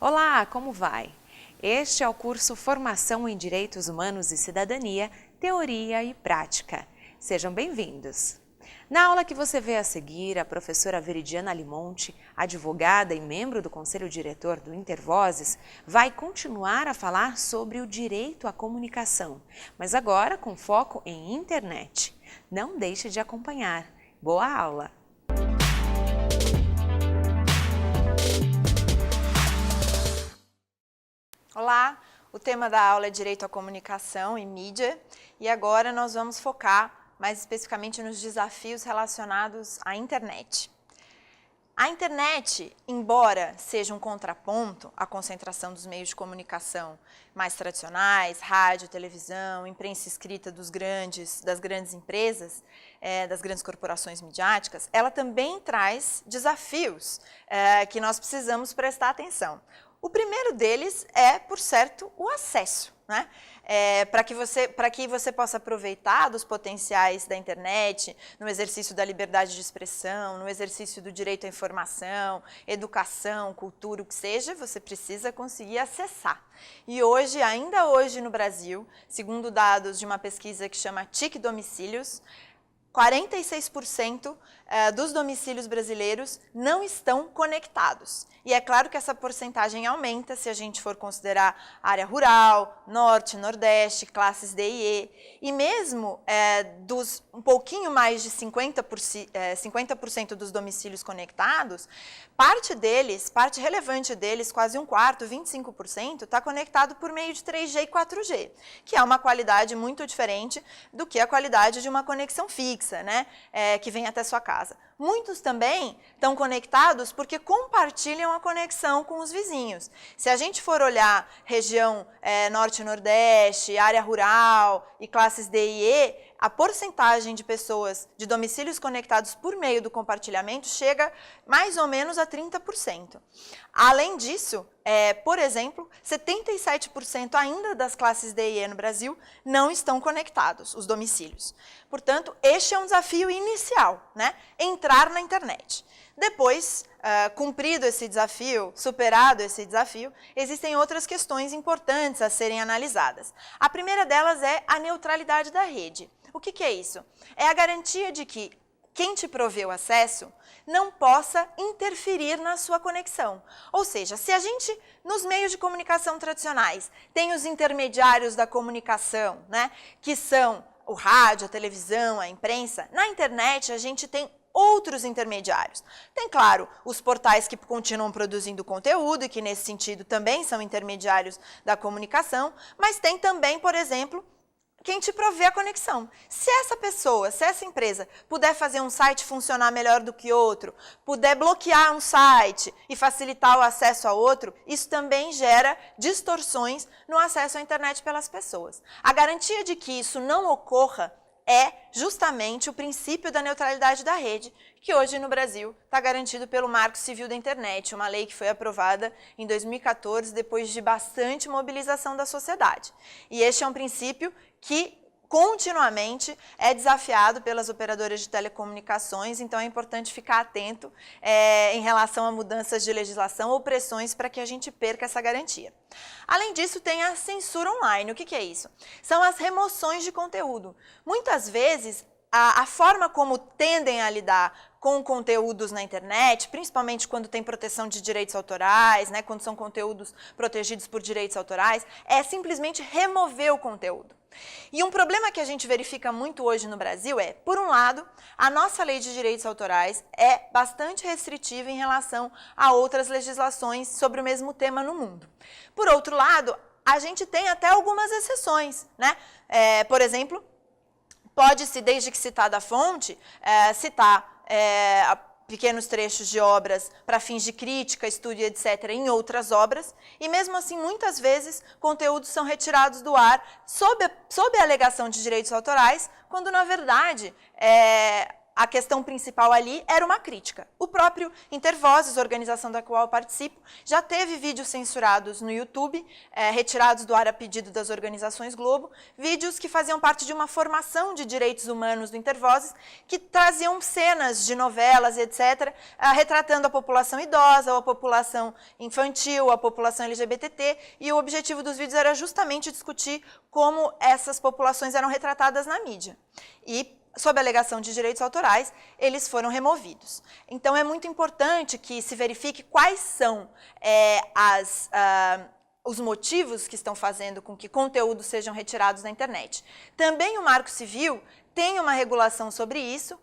Olá, como vai? Este é o curso Formação em Direitos Humanos e Cidadania, Teoria e Prática. Sejam bem-vindos! Na aula que você vê a seguir, a professora Veridiana Limonte, advogada e membro do Conselho Diretor do Intervozes, vai continuar a falar sobre o direito à comunicação, mas agora com foco em internet. Não deixe de acompanhar. Boa aula! Olá, o tema da aula é Direito à Comunicação e Mídia e agora nós vamos focar mais especificamente nos desafios relacionados à internet. A internet, embora seja um contraponto à concentração dos meios de comunicação mais tradicionais, rádio, televisão, imprensa escrita das grandes empresas, das grandes corporações midiáticas, ela também traz desafios que nós precisamos prestar atenção. O primeiro deles é, por certo, o acesso, né? Para que você possa aproveitar dos potenciais da internet no exercício da liberdade de expressão, no exercício do direito à informação, educação, cultura, o que seja, você precisa conseguir acessar. E hoje, ainda hoje no Brasil, segundo dados de uma pesquisa que chama TIC Domicílios, 46% dos domicílios brasileiros não estão conectados. E é claro que essa porcentagem aumenta se a gente for considerar área rural, norte, nordeste, classes D e E. E mesmo dos um pouquinho mais de 50% dos domicílios conectados, parte relevante deles, quase um quarto, 25%, está conectado por meio de 3G e 4G, que é uma qualidade muito diferente do que a qualidade de uma conexão fixa, né, que vem até sua casa. Muitos também estão conectados porque compartilham a conexão com os vizinhos. Se a gente for olhar região norte e nordeste, área rural e classes D e E, a porcentagem de pessoas de domicílios conectados por meio do compartilhamento chega mais ou menos a 30%. Além disso, por exemplo, 77% ainda das classes D e E no Brasil não estão conectados, os domicílios. Portanto, este é um desafio inicial, né? Entrar na internet. Depois, cumprido esse desafio, superado esse desafio, existem outras questões importantes a serem analisadas. A primeira delas é a neutralidade da rede. O que é isso? É a garantia de que quem te provê o acesso não possa interferir na sua conexão. Ou seja, se a gente, nos meios de comunicação tradicionais, tem os intermediários da comunicação, né, que são o rádio, a televisão, a imprensa, na internet a gente tem outros intermediários. Tem, claro, os portais que continuam produzindo conteúdo e que, nesse sentido, também são intermediários da comunicação, mas tem também, por exemplo, quem te provê a conexão. Se essa pessoa, se essa empresa puder fazer um site funcionar melhor do que outro, puder bloquear um site e facilitar o acesso a outro, isso também gera distorções no acesso à internet pelas pessoas. A garantia de que isso não ocorra é justamente o princípio da neutralidade da rede, que hoje no Brasil está garantido pelo Marco Civil da Internet, uma lei que foi aprovada em 2014, depois de bastante mobilização da sociedade. E este é um princípio que continuamente é desafiado pelas operadoras de telecomunicações, então é importante ficar atento em relação a mudanças de legislação ou pressões para que a gente perca essa garantia. Além disso, tem a censura online. O que é isso? São as remoções de conteúdo. Muitas vezes, a forma como tendem a lidar com conteúdos na internet, principalmente quando tem proteção de direitos autorais, né, quando são conteúdos protegidos por direitos autorais, é simplesmente remover o conteúdo. E um problema que a gente verifica muito hoje no Brasil é, por um lado, a nossa lei de direitos autorais é bastante restritiva em relação a outras legislações sobre o mesmo tema no mundo. Por outro lado, a gente tem até algumas exceções, né? Por exemplo, pode-se, desde que citada a fonte, citar pequenos trechos de obras para fins de crítica, estudo, etc., em outras obras, e mesmo assim, muitas vezes, conteúdos são retirados do ar sob a alegação de direitos autorais, quando, na verdade, a questão principal ali era uma crítica. O próprio Intervozes, organização da qual eu participo, já teve vídeos censurados no YouTube, retirados do ar a pedido das organizações Globo, vídeos que faziam parte de uma formação de direitos humanos do Intervozes, que traziam cenas de novelas, etc., retratando a população idosa, a população infantil, a população LGBTT, e o objetivo dos vídeos era justamente discutir como essas populações eram retratadas na mídia. E, sob a alegação de direitos autorais, eles foram removidos. Então, é muito importante que se verifique quais são os motivos que estão fazendo com que conteúdos sejam retirados da internet. Também o Marco Civil tem uma regulação sobre isso.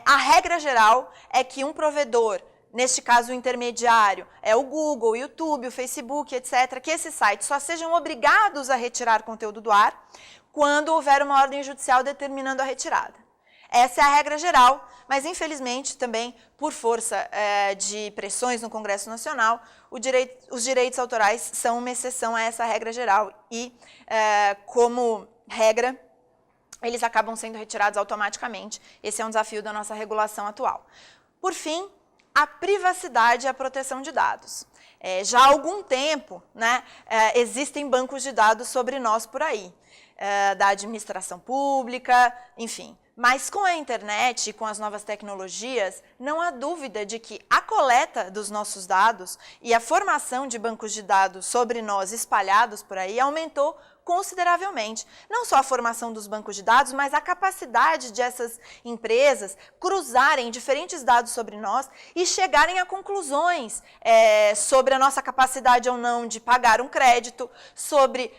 A regra geral é que um provedor, neste caso o intermediário, é o Google, o YouTube, o Facebook, etc., que esses sites só sejam obrigados a retirar conteúdo do ar quando houver uma ordem judicial determinando a retirada. Essa é a regra geral, mas infelizmente também, por força de pressões no Congresso Nacional, os direitos autorais são uma exceção a essa regra geral e, como regra, eles acabam sendo retirados automaticamente. Esse é um desafio da nossa regulação atual. Por fim, a privacidade e a proteção de dados. Já há algum tempo, né, existem bancos de dados sobre nós por aí, da administração pública, enfim. Mas com a internet e com as novas tecnologias, não há dúvida de que a coleta dos nossos dados e a formação de bancos de dados sobre nós espalhados por aí aumentou consideravelmente. Não só a formação dos bancos de dados, mas a capacidade de essas empresas cruzarem diferentes dados sobre nós e chegarem a conclusões sobre a nossa capacidade ou não de pagar um crédito, sobre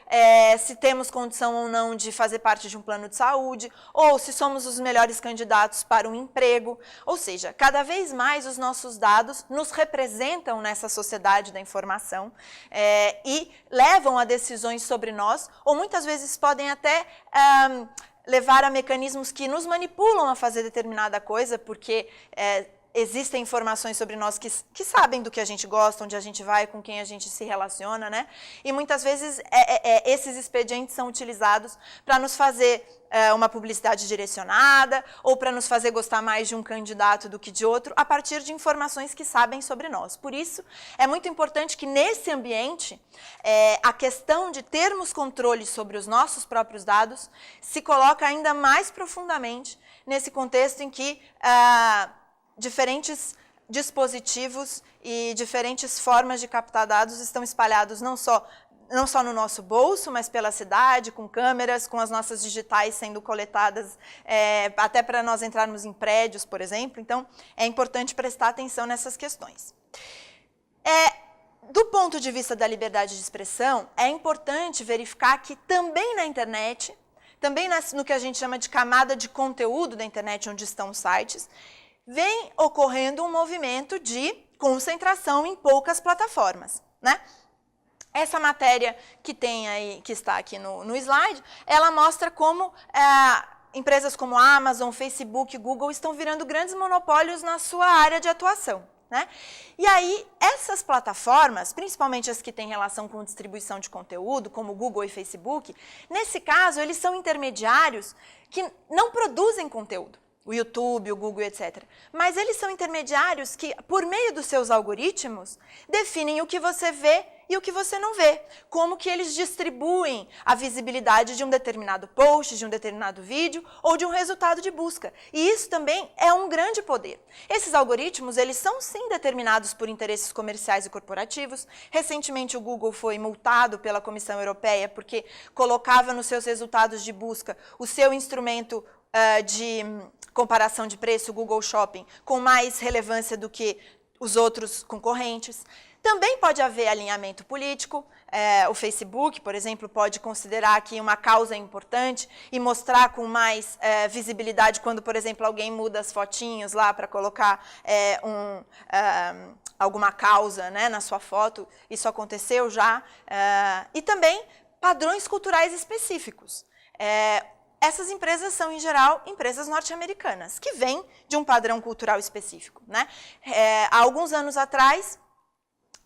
se temos condição ou não de fazer parte de um plano de saúde, ou se somos os melhores candidatos para um emprego. Ou seja, cada vez mais os nossos dados nos representam nessa sociedade da informação e levam a decisões sobre nós, ou muitas vezes podem até levar a mecanismos que nos manipulam a fazer determinada coisa, porque existem informações sobre nós que sabem do que a gente gosta, onde a gente vai, com quem a gente se relaciona, né? E muitas vezes esses expedientes são utilizados para nos fazer uma publicidade direcionada ou para nos fazer gostar mais de um candidato do que de outro, a partir de informações que sabem sobre nós. Por isso, é muito importante que nesse ambiente, a questão de termos controle sobre os nossos próprios dados se coloca ainda mais profundamente nesse contexto em que diferentes dispositivos e diferentes formas de captar dados estão espalhados não só no nosso bolso, mas pela cidade, com câmeras, com as nossas digitais sendo coletadas, até para nós entrarmos em prédios, por exemplo. Então, é importante prestar atenção nessas questões. Do ponto de vista da liberdade de expressão, é importante verificar que também na internet, também no que a gente chama de camada de conteúdo da internet, onde estão os sites, vem ocorrendo um movimento de concentração em poucas plataformas, né? Essa matéria que está aqui no slide, ela mostra como empresas como Amazon, Facebook, Google estão virando grandes monopólios na sua área de atuação, né? E aí, essas plataformas, principalmente as que têm relação com distribuição de conteúdo, como Google e Facebook, nesse caso, eles são intermediários que não produzem conteúdo. O YouTube, o Google, etc. Mas eles são intermediários que, por meio dos seus algoritmos, definem o que você vê e o que você não vê. Como que eles distribuem a visibilidade de um determinado post, de um determinado vídeo ou de um resultado de busca. E isso também é um grande poder. Esses algoritmos, eles são sim determinados por interesses comerciais e corporativos. Recentemente o Google foi multado pela Comissão Europeia porque colocava nos seus resultados de busca o seu instrumento de comparação de preço, o Google Shopping, com mais relevância do que os outros concorrentes. Também pode haver alinhamento político. O Facebook, por exemplo, pode considerar que uma causa é importante e mostrar com mais visibilidade quando, por exemplo, alguém muda as fotinhos lá para colocar alguma causa, né, na sua foto. Isso aconteceu já. E também padrões culturais específicos. Essas empresas são, em geral, empresas norte-americanas, que vêm de um padrão cultural específico, né? Há alguns anos atrás,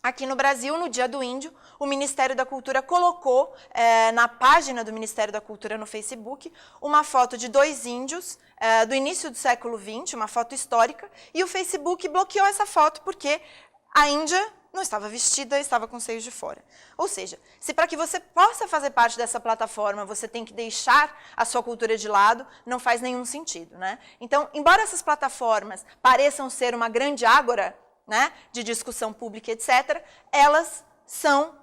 Aqui no Brasil, no Dia do Índio, o Ministério da Cultura colocou na página do Ministério da Cultura no Facebook uma foto de 2 índios do início do século XX, uma foto histórica, e o Facebook bloqueou essa foto porque a Índia não estava vestida, estava com os seios de fora. Ou seja, se para que você possa fazer parte dessa plataforma, você tem que deixar a sua cultura de lado, não faz nenhum sentido, né? Então, embora essas plataformas pareçam ser uma grande ágora, né, de discussão pública, etc., elas são,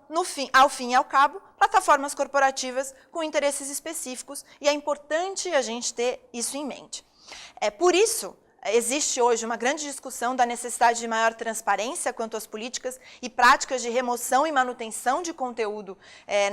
ao fim e ao cabo, plataformas corporativas com interesses específicos, e é importante a gente ter isso em mente. Por isso, existe hoje uma grande discussão da necessidade de maior transparência quanto às políticas e práticas de remoção e manutenção de conteúdo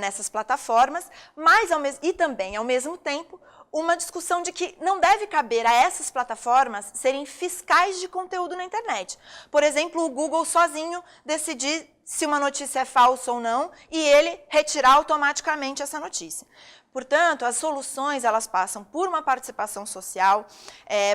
nessas plataformas, mas também, ao mesmo tempo, uma discussão de que não deve caber a essas plataformas serem fiscais de conteúdo na internet. Por exemplo, o Google sozinho decidir se uma notícia é falsa ou não e ele retirar automaticamente essa notícia. Portanto, as soluções elas passam por uma participação social,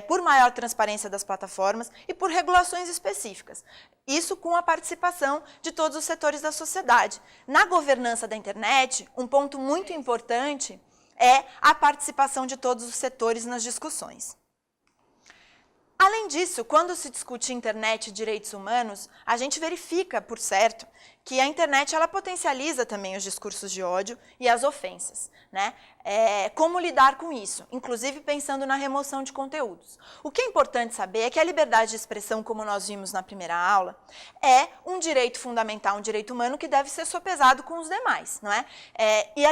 por maior transparência das plataformas e por regulações específicas. Isso com a participação de todos os setores da sociedade. Na governança da internet, um ponto muito importante é a participação de todos os setores nas discussões. Além disso, quando se discute internet e direitos humanos, a gente verifica, por certo, que a internet ela potencializa também os discursos de ódio e as ofensas, né? Como lidar com isso? Inclusive pensando na remoção de conteúdos. O que é importante saber é que a liberdade de expressão, como nós vimos na primeira aula, é um direito fundamental, um direito humano que deve ser sopesado com os demais, não é? E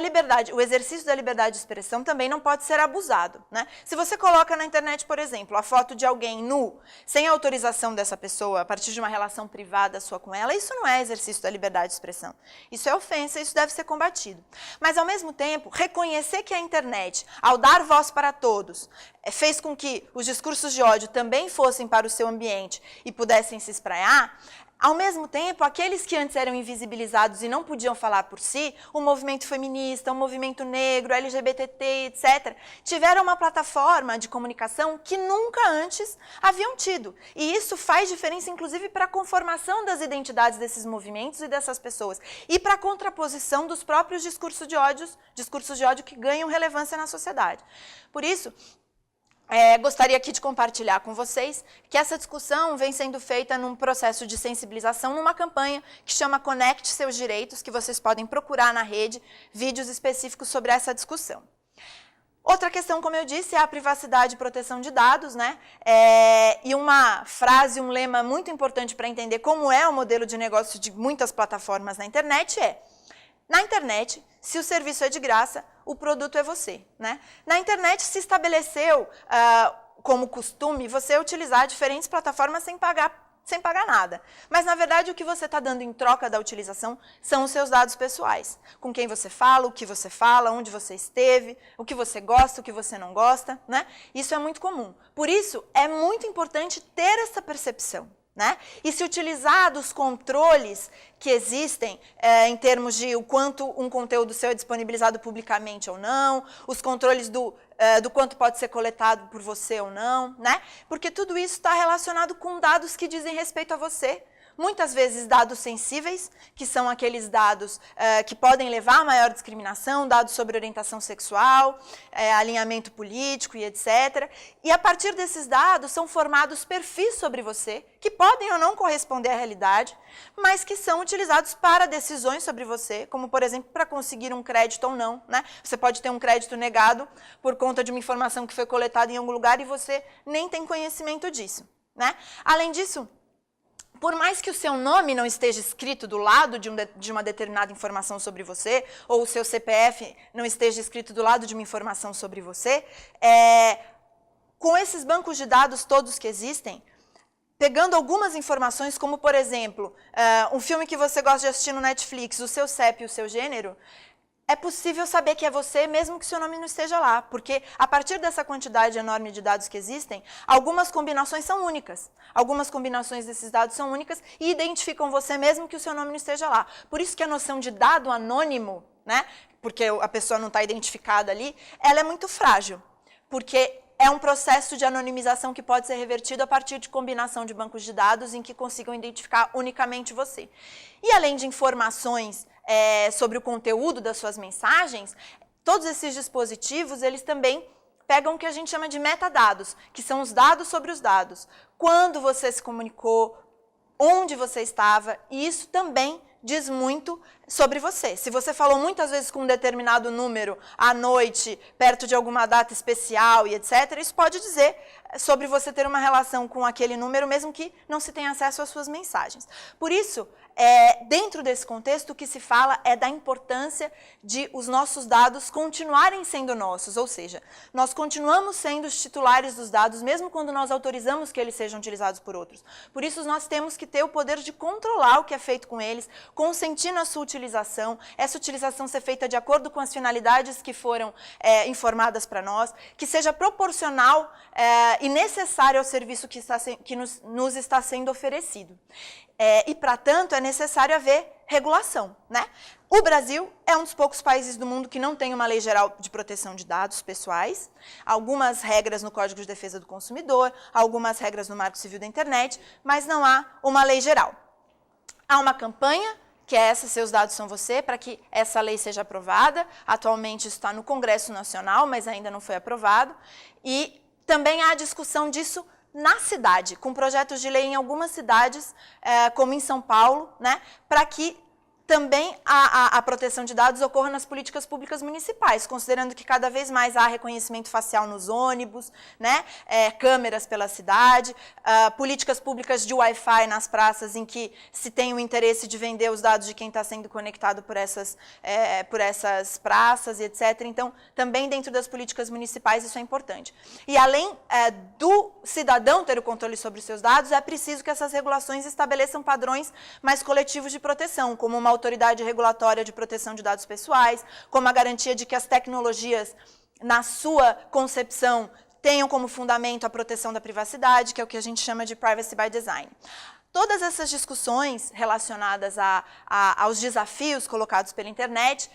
o exercício da liberdade de expressão também não pode ser abusado, né? Se você coloca na internet, por exemplo, a foto de alguém nu, sem autorização dessa pessoa, a partir de uma relação privada sua com ela, isso não é exercício da liberdade de expressão. Isso é ofensa, isso deve ser combatido. Mas, ao mesmo tempo, reconhecer que a internet, ao dar voz para todos, fez com que os discursos de ódio também fossem para o seu ambiente e pudessem se espraiar, ao mesmo tempo, aqueles que antes eram invisibilizados e não podiam falar por si, o movimento feminista, o movimento negro, LGBT, etc., tiveram uma plataforma de comunicação que nunca antes haviam tido. E isso faz diferença, inclusive, para a conformação das identidades desses movimentos e dessas pessoas, e para a contraposição dos próprios discursos de ódio que ganham relevância na sociedade. Por isso, gostaria aqui de compartilhar com vocês que essa discussão vem sendo feita num processo de sensibilização, numa campanha que chama Conecte Seus Direitos, que vocês podem procurar na rede vídeos específicos sobre essa discussão. Outra questão, como eu disse, é a privacidade e proteção de dados, né? E uma frase, um lema muito importante para entender como é o modelo de negócio de muitas plataformas na internet é: na internet, se o serviço é de graça, o produto é você, né? Na internet se estabeleceu como costume você utilizar diferentes plataformas sem pagar nada. Mas, na verdade, o que você está dando em troca da utilização são os seus dados pessoais. Com quem você fala, o que você fala, onde você esteve, o que você gosta, o que você não gosta, né? Isso é muito comum. Por isso, é muito importante ter essa percepção, né? E se utilizar dos controles que existem em termos de o quanto um conteúdo seu é disponibilizado publicamente ou não, os controles do quanto pode ser coletado por você ou não, né? Porque tudo isso está relacionado com dados que dizem respeito a você. Muitas vezes dados sensíveis, que são aqueles dados que podem levar a maior discriminação, dados sobre orientação sexual, alinhamento político e etc. E a partir desses dados são formados perfis sobre você, que podem ou não corresponder à realidade, mas que são utilizados para decisões sobre você, como, por exemplo, para conseguir um crédito ou não, né? Você pode ter um crédito negado por conta de uma informação que foi coletada em algum lugar e você nem tem conhecimento disso, né? Além disso, por mais que o seu nome não esteja escrito do lado de uma determinada informação sobre você, ou o seu CPF não esteja escrito do lado de uma informação sobre você, com esses bancos de dados todos que existem, pegando algumas informações, como, por exemplo, um filme que você gosta de assistir no Netflix, o seu CEP e o seu gênero, é possível saber que é você, mesmo que seu nome não esteja lá, porque a partir dessa quantidade enorme de dados que existem, algumas combinações são únicas. Algumas combinações desses dados são únicas e identificam você mesmo que o seu nome não esteja lá. Por isso que a noção de dado anônimo, né, porque a pessoa não está identificada ali, ela é muito frágil, porque é um processo de anonimização que pode ser revertido a partir de combinação de bancos de dados em que consigam identificar unicamente você. E além de informações sobre o conteúdo das suas mensagens, todos esses dispositivos, eles também pegam o que a gente chama de metadados, que são os dados sobre os dados. Quando você se comunicou, onde você estava, e isso também diz muito sobre você. Se você falou muitas vezes com um determinado número à noite, perto de alguma data especial e etc., isso pode dizer sobre você ter uma relação com aquele número, mesmo que não se tenha acesso às suas mensagens. Por isso, dentro desse contexto, o que se fala é da importância de os nossos dados continuarem sendo nossos, ou seja, nós continuamos sendo os titulares dos dados, mesmo quando nós autorizamos que eles sejam utilizados por outros. Por isso, nós temos que ter o poder de controlar o que é feito com eles, consentir na sua utilização, essa utilização ser feita de acordo com as finalidades que foram informadas para nós, que seja proporcional e necessário ao serviço que nos está sendo oferecido. E, para tanto, é necessário haver regulação, né? O Brasil é um dos poucos países do mundo que não tem uma lei geral de proteção de dados pessoais, algumas regras no Código de Defesa do Consumidor, algumas regras no Marco Civil da Internet, mas não há uma lei geral. Há uma campanha, que é essa, Seus Dados São Você, para que essa lei seja aprovada. Atualmente isso está no Congresso Nacional, mas ainda não foi aprovado. E também há discussão disso na cidade, com projetos de lei em algumas cidades, como em São Paulo, né, para que também a proteção de dados ocorra nas políticas públicas municipais, considerando que cada vez mais há reconhecimento facial nos ônibus, né, câmeras pela cidade, políticas públicas de Wi-Fi nas praças em que se tem o interesse de vender os dados de quem está sendo conectado por essas praças e etc. Então, também dentro das políticas municipais isso é importante. E além do cidadão ter o controle sobre os seus dados, é preciso que essas regulações estabeleçam padrões mais coletivos de proteção, como uma autoridade regulatória de proteção de dados pessoais, como a garantia de que as tecnologias, na sua concepção, tenham como fundamento a proteção da privacidade, que é o que a gente chama de privacy by design. Todas essas discussões relacionadas aos desafios colocados pela internet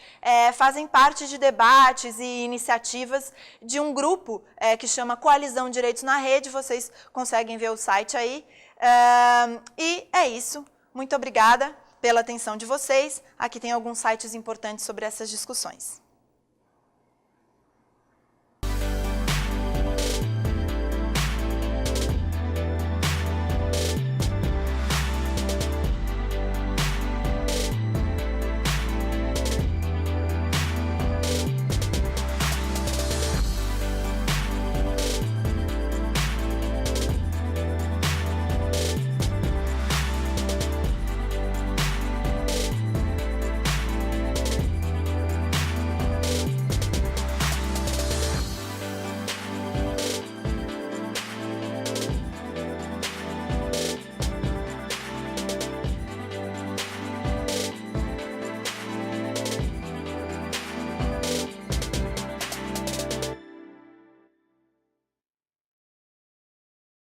fazem parte de debates e iniciativas de um grupo que chama Coalizão Direitos na Rede, vocês conseguem ver o site aí. E é isso. Muito obrigada pela atenção de vocês. Aqui tem alguns sites importantes sobre essas discussões.